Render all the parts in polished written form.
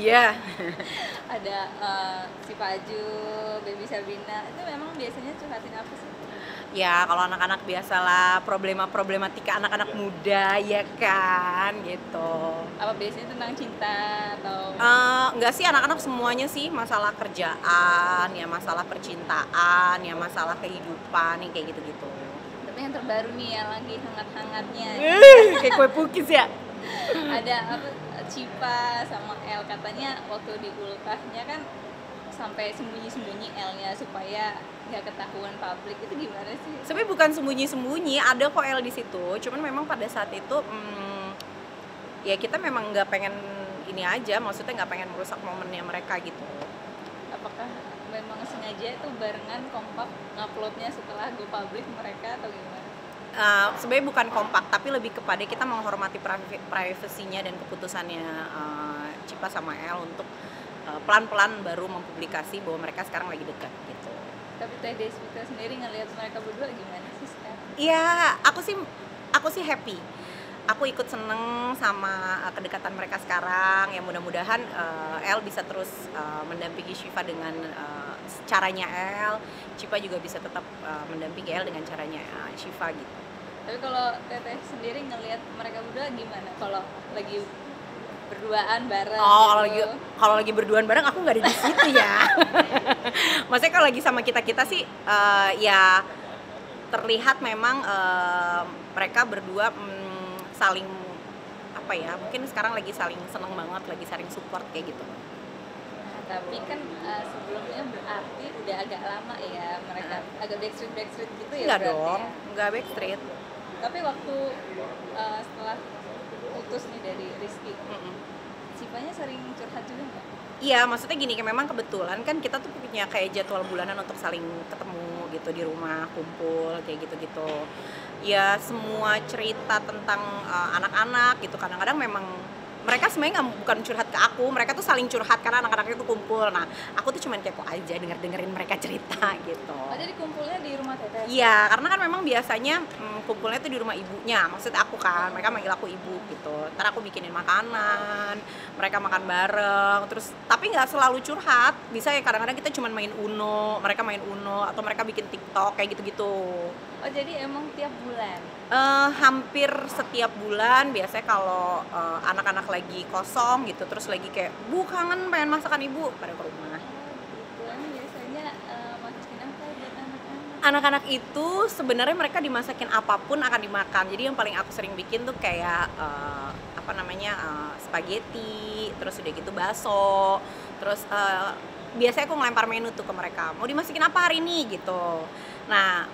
Iya. Ada si Paju, Baby Sabrina, itu memang biasanya curhatin apa sih? Ya kalau anak-anak biasalah, problematika anak-anak muda ya kan gitu. Apa biasanya tentang cinta atau Enggak sih, anak-anak semuanya sih, masalah kerjaan, ya masalah percintaan, ya masalah kehidupan, yang kayak gitu-gitu. tapi yang terbaru nih yang lagi hangat-hangatnya Kayak kue pukis ya. ada apa Cipa sama El, katanya waktu di ultahnya kan sampai sembunyi-sembunyi L-nya supaya nggak ketahuan publik, itu gimana sih? Sebenarnya bukan sembunyi-sembunyi, ada kok L di situ. Cuman memang pada saat itu ya kita memang nggak pengen ini aja, maksudnya nggak pengen merusak momennya mereka gitu. Apakah memang sengaja itu barengan kompak nguploadnya setelah go publik mereka atau gimana? Sebenarnya bukan kompak, tapi lebih kepada kita menghormati privasinya dan keputusannya Cipa sama El untuk pelan-pelan baru mempublikasi bahwa mereka sekarang lagi dekat gitu. Tapi Teh Desvita sendiri ngelihat mereka berdua gimana sih sekarang? Iya, aku sih happy. Aku ikut seneng sama kedekatan mereka sekarang. Ya mudah-mudahan El bisa terus mendampingi Syifa dengan caranya El. Cipa juga bisa tetap mendampingi El dengan caranya Syifa gitu. Tapi kalau Teteh sendiri ngelihat mereka berdua gimana? Kalau lagi berduaan bareng Oh, gitu. kalau lagi berduaan bareng aku nggak ada di situ ya. Maksudnya kalau lagi sama kita sih ya terlihat memang mereka berdua saling apa ya, mungkin sekarang lagi saling seneng banget, lagi saling support kayak gitu. Nah, tapi kan sebelumnya berarti udah agak lama ya mereka agak backstreet gitu ya. Enggak berarti dong, ya? enggak backstreet. Tapi waktu setelah putus nih dari Rizky, Sifanya sering curhat juga nggak? Iya, maksudnya gini, kayak memang kebetulan kan kita tuh punya kayak jadwal bulanan untuk saling ketemu gitu di rumah, kumpul kayak gitu-gitu. Ya semua cerita tentang anak-anak gitu, kadang-kadang memang mereka sebenarnya bukan curhat ke aku, mereka tuh saling curhat karena anak-anaknya tuh kumpul. Nah, aku tuh cuman kepo aja dengerin mereka cerita gitu. Oh, jadi kumpulnya di rumah Teteh? Iya, karena kan memang biasanya kumpulnya tuh di rumah ibunya, maksudnya aku kan, mereka manggil aku ibu gitu. Ntar aku bikinin makanan, mereka makan bareng, terus tapi nggak selalu curhat, bisa ya kadang-kadang kita cuma main Uno, mereka main Uno, atau mereka bikin TikTok kayak gitu-gitu. Oh, jadi emang tiap bulan? Hampir setiap bulan, biasanya kalau anak-anak lagi kosong gitu, terus lagi kayak, Bu kangen pengen masakan ibu, pada ke rumah. Bulan biasanya masukin apa buat anak-anak? Anak-anak itu sebenarnya mereka dimasakin apapun akan dimakan. Jadi yang paling aku sering bikin tuh kayak spaghetti, terus udah gitu bakso, terus biasanya aku ngelempar menu tuh ke mereka. Mau dimasakin apa hari ini gitu. Nah,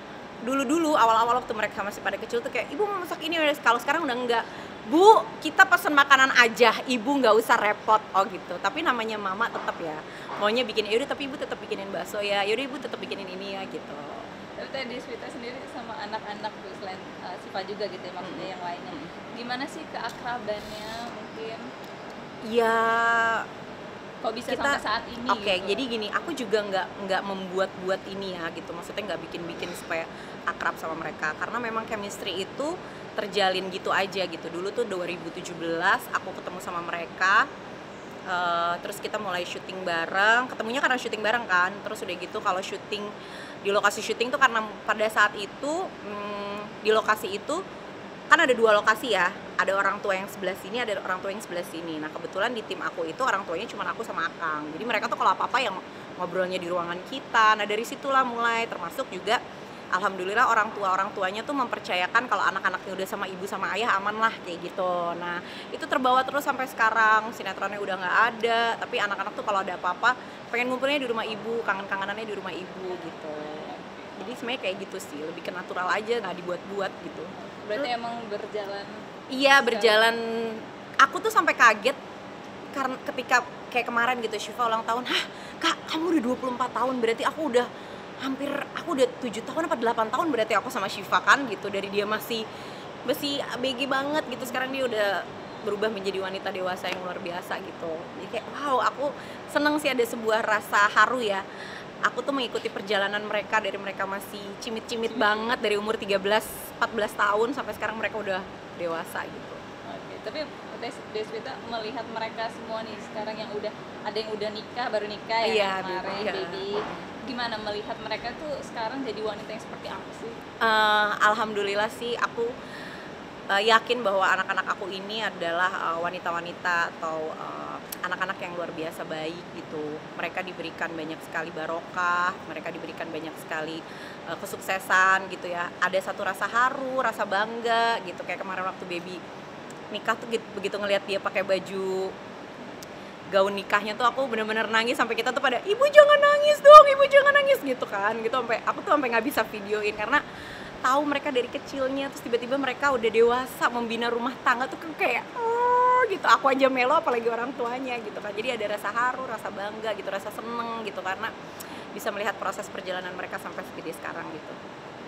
dulu awal-awal waktu mereka masih pada kecil tuh kayak, Ibu mau masak ini, kalau sekarang udah enggak. Bu, kita pesen makanan aja, ibu nggak usah repot. Oh gitu, tapi namanya mama tetap ya maunya bikin, yaudah tapi ibu tetap bikinin bakso ya, yaudah ibu tetap bikinin ini ya gitu. Tapi tadi Desvita sendiri sama anak-anak tuh selain Siva juga gitu ya, maksudnya yang lainnya. Gimana sih keakrabannya mungkin? Ya Kok bisa kita sampai saat ini? oke, gitu? jadi gini, aku juga nggak membuat ini ya gitu, maksudnya nggak bikin supaya akrab sama mereka, karena memang chemistry itu terjalin gitu aja gitu. Dulu tuh 2017 aku ketemu sama mereka, terus kita mulai syuting bareng, ketemunya karena syuting bareng kan, terus udah gitu kalau syuting di lokasi syuting tuh karena pada saat itu di lokasi itu kan ada 2 lokasi ya, ada orang tua yang sebelah sini, ada orang tua yang sebelah sini. Nah kebetulan di tim aku itu orang tuanya cuma aku sama Akang, jadi mereka tuh kalau apa-apa yang ngobrolnya di ruangan kita. Nah dari situlah mulai, termasuk juga alhamdulillah orang tuanya tuh mempercayakan kalau anak-anaknya udah sama ibu sama ayah aman lah kayak gitu. Nah itu terbawa terus sampai sekarang, sinetronnya udah nggak ada, tapi anak-anak tuh kalau ada apa-apa pengen ngumpulnya di rumah ibu, kangen-kangenannya di rumah ibu gitu. Jadi sebenarnya kayak gitu sih, lebih ke natural aja, nggak dibuat-buat gitu. Berarti emang berjalan. Iya berjalan. Aku tuh sampai kaget karena ketika kayak kemarin gitu Syifa ulang tahun, hah kak kamu udah 24 tahun, berarti aku udah 7 tahun apa 8 tahun berarti aku sama Syifa kan gitu. Dari dia masih ABG banget gitu, sekarang dia udah berubah menjadi wanita dewasa yang luar biasa gitu. Jadi kayak wow, aku seneng sih ada sebuah rasa haru ya. Aku tuh mengikuti perjalanan mereka dari mereka masih cimit-cimit banget, dari umur 13-14 tahun sampai sekarang mereka udah dewasa gitu. Oke. Tapi Deswita melihat mereka semua nih sekarang yang udah ada yang udah nikah, baru nikah ya Iya, kemarin, iya. baby. Gimana melihat mereka tuh sekarang jadi wanita yang seperti apa sih? Alhamdulillah sih aku yakin bahwa anak-anak aku ini adalah wanita-wanita atau anak-anak yang luar biasa baik gitu. Mereka diberikan banyak sekali barokah, mereka diberikan banyak sekali kesuksesan gitu ya. Ada satu rasa haru, rasa bangga gitu. Kayak kemarin waktu baby nikah tuh begitu ngelihat dia pakai baju gaun nikahnya tuh aku bener-bener nangis sampai kita tuh pada ibu jangan nangis dong, ibu jangan nangis gitu kan, gitu sampai aku tuh sampai nggak bisa videoin karena tahu mereka dari kecilnya terus tiba-tiba mereka udah dewasa membina rumah tangga tuh kayak gitu, aku aja melo apalagi orang tuanya gitu kan. Jadi ada rasa haru, rasa bangga gitu, rasa seneng gitu karena bisa melihat proses perjalanan mereka sampai segede sekarang gitu.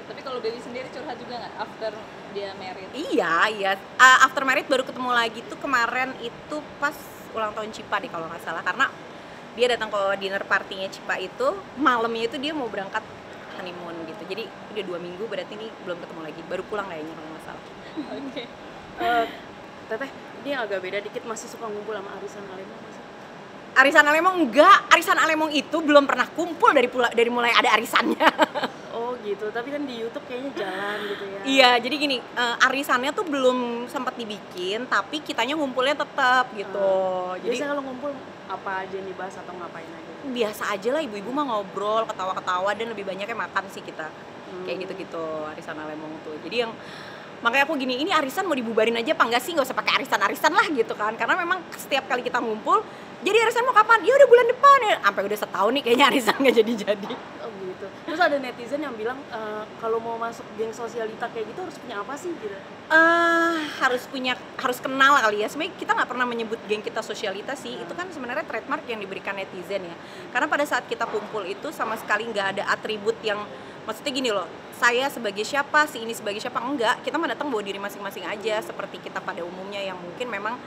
Tapi kalau baby sendiri curhat juga nggak after dia married? Iya. After married baru ketemu lagi tuh kemarin itu pas ulang tahun Cipa deh kalau nggak salah, karena dia datang ke dinner partinya Cipa itu malamnya itu dia mau berangkat honeymoon gitu. Jadi udah 2 minggu berarti ini belum ketemu lagi, baru pulang kayaknya kalau nggak salah. Oke. Teteh, ini agak beda dikit, masih suka ngumpul sama arisan Alemong masih? Arisan Alemong enggak, arisan Alemong itu belum pernah kumpul dari mulai ada arisannya. Oh gitu, tapi kan di YouTube kayaknya jalan gitu ya. Iya, jadi gini, arisannya tuh belum sempat dibikin, tapi kitanya ngumpulnya tetap gitu. Jadi Biasanya kalau ngumpul apa aja yang dibahas atau ngapain aja? biasa aja lah, ibu-ibu mah ngobrol, ketawa-ketawa, dan lebih banyaknya makan sih kita. Kayak gitu-gitu arisan Alemong tuh. Jadi yang makanya aku gini, ini arisan mau dibubarin aja apa enggak sih, nggak usah pakai arisan-arisan lah gitu kan, karena memang setiap kali kita ngumpul jadi arisan mau kapan? Ya udah bulan depan ya. Sampai udah setahun nih kayaknya arisan nggak jadi-jadi. Oh gitu. Terus ada netizen yang bilang kalau mau masuk geng sosialita kayak gitu harus punya apa sih gitu? Harus kenal kali ya. Sebenarnya kita nggak pernah menyebut geng kita sosialita sih. Itu kan sebenarnya trademark yang diberikan netizen ya. Karena pada saat kita kumpul itu sama sekali nggak ada atribut yang, maksudnya gini loh, saya sebagai siapa, si ini sebagai siapa, enggak. Kita mah datang bawa diri masing-masing aja seperti kita pada umumnya, yang mungkin memang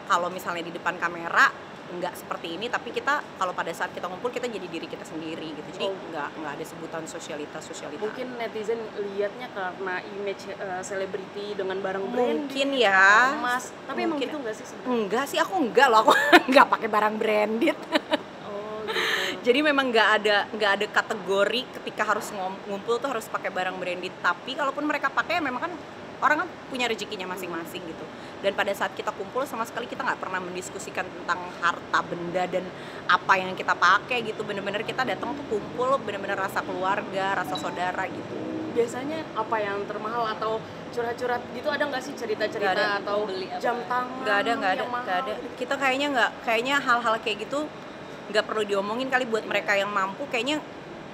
kalau misalnya di depan kamera nggak seperti ini, tapi kita kalau pada saat kita ngumpul kita jadi diri kita sendiri gitu. Jadi nggak ada sebutan sosialita. Mungkin netizen lihatnya karena image selebriti dengan barang branded, mungkin ya, emas. Tapi emang mungkin. gitu nggak sih sebenarnya? Enggak sih, aku enggak loh, aku nggak pakai barang branded. Oh gitu. Jadi memang nggak ada kategori ketika harus ngumpul tuh harus pakai barang branded. Tapi kalaupun mereka pakai, memang kan orang kan punya rezekinya masing-masing gitu. Dan pada saat kita kumpul sama sekali kita nggak pernah mendiskusikan tentang harta benda dan apa yang kita pakai gitu. Bener-bener kita datang tuh kumpul, bener-bener rasa keluarga, rasa saudara gitu. Biasanya apa yang termahal atau curhat-curhat gitu, ada nggak sih cerita-cerita atau Beli apa? jam tangan Nggak ada. yang mahal? Kita kayaknya hal-hal kayak gitu nggak perlu diomongin kali buat mereka yang mampu. Kayaknya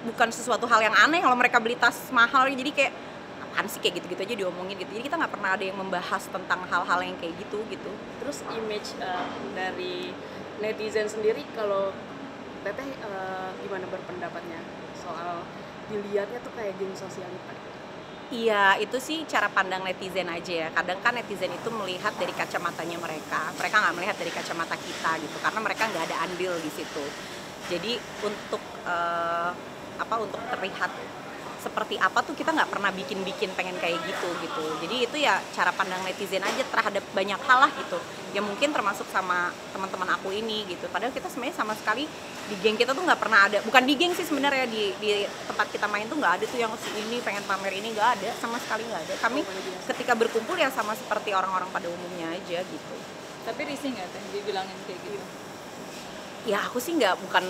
bukan sesuatu hal yang aneh kalau mereka beli tas mahal. Jadi kayak apaan sih, kayak gitu-gitu aja diomongin gitu. Jadi kita nggak pernah ada yang membahas tentang hal-hal yang kayak gitu. Terus image dari netizen sendiri, kalau Teteh gimana berpendapatnya soal dilihatnya tuh kayak geng sosialita? Iya, itu sih cara pandang netizen aja ya. Kadang kan netizen itu melihat dari kacamatanya mereka nggak melihat dari kacamata kita gitu, karena mereka nggak ada andil di situ. Jadi untuk untuk terlihat seperti apa tuh kita nggak pernah bikin pengen kayak gitu. Jadi itu ya cara pandang netizen aja terhadap banyak hal lah gitu, yang mungkin termasuk sama teman-teman aku ini gitu. Padahal kita sebenarnya sama sekali di geng kita tuh nggak pernah ada, bukan di geng sih sebenarnya, di tempat kita main tuh nggak ada tuh yang ini pengen pamer ini, nggak ada, sama sekali nggak ada. Kami ketika berkumpul ya sama seperti orang-orang pada umumnya aja gitu. Tapi risih nggak teh dibilangin kayak gitu? Ya aku sih bukan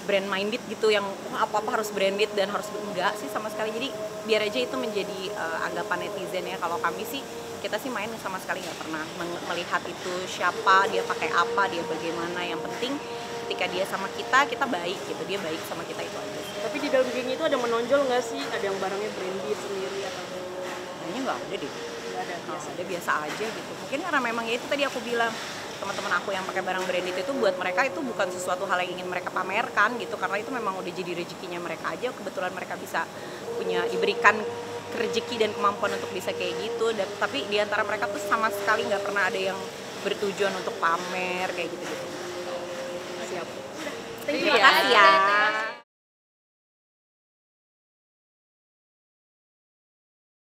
brand minded gitu yang apa-apa harus branded dan harus, enggak sih sama sekali. Jadi biar aja itu menjadi anggapan netizen ya. Kalau kami sih, kita sih main sama sekali nggak pernah melihat itu siapa, dia pakai apa, dia bagaimana. Yang penting ketika dia sama kita baik gitu, dia baik sama kita, itu aja. Tapi di dalam geng itu ada menonjol nggak sih? Ada yang barangnya branded sendiri atau? Kayaknya nggak ada deh. Nggak ada, biasa. Ada biasa aja gitu. Mungkin karena memang ya itu tadi aku bilang, teman-teman aku yang pakai barang branded itu buat mereka itu bukan sesuatu hal yang ingin mereka pamerkan gitu, karena itu memang udah jadi rezekinya mereka aja. Kebetulan mereka bisa diberikan rezeki dan kemampuan untuk bisa kayak gitu. Tapi di antara mereka tuh sama sekali nggak pernah ada yang bertujuan untuk pamer kayak gitu. Siap. Terima kasih ya.